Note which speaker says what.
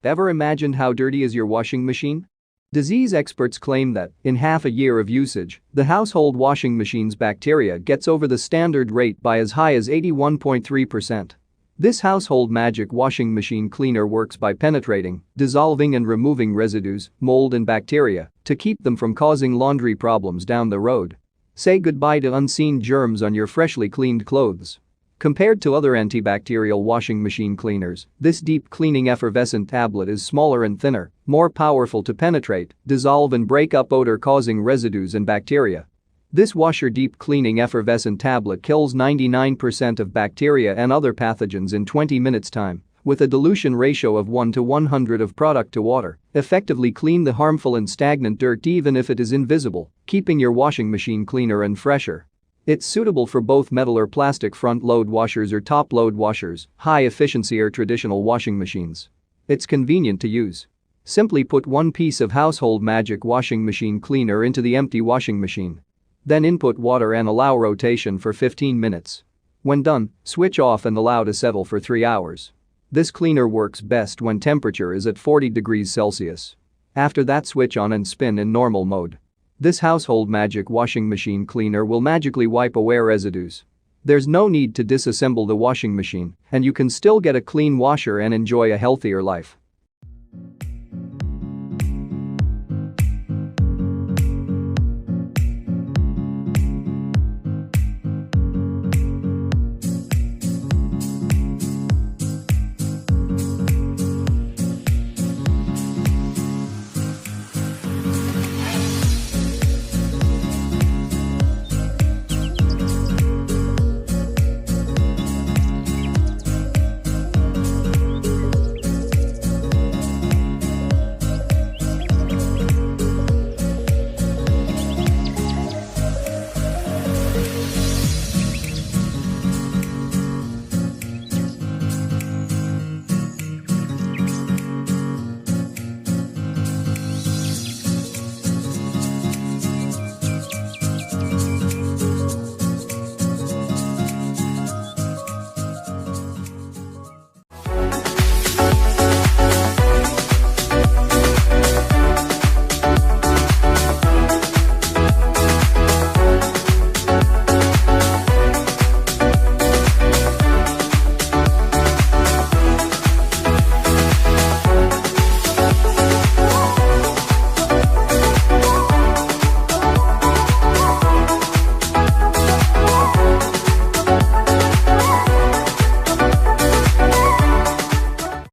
Speaker 1: Ever imagined how dirty is your washing machine? Disease experts claim that, in half a year of usage, the household washing machine's bacteria gets over the standard rate by as high as 81.3%. This household magic washing machine cleaner works by penetrating, dissolving and removing residues, mold and bacteria to keep them from causing laundry problems down the road. Say goodbye to unseen germs on your freshly cleaned clothes. Compared to other antibacterial washing machine cleaners, this deep cleaning effervescent tablet is smaller and thinner, more powerful to penetrate, dissolve and break up odor-causing residues and bacteria. This washer deep cleaning effervescent tablet kills 99% of bacteria and other pathogens in 20 minutes time, with a dilution ratio of 1 to 100 of product to water. Effectively clean the harmful and stagnant dirt even if it is invisible, keeping your washing machine cleaner and fresher. It's suitable for both metal or plastic front-load washers or top-load washers, high-efficiency or traditional washing machines. It's convenient to use. Simply put one piece of household magic washing machine cleaner into the empty washing machine. Then input water and allow rotation for 15 minutes. When done, switch off and allow to settle for 3 hours. This cleaner works best when temperature is at 40 degrees Celsius. After that, switch on and spin in normal mode. This household magic washing machine cleaner will magically wipe away residues. There's no need to disassemble the washing machine, and you can still get a clean washer and enjoy a healthier life.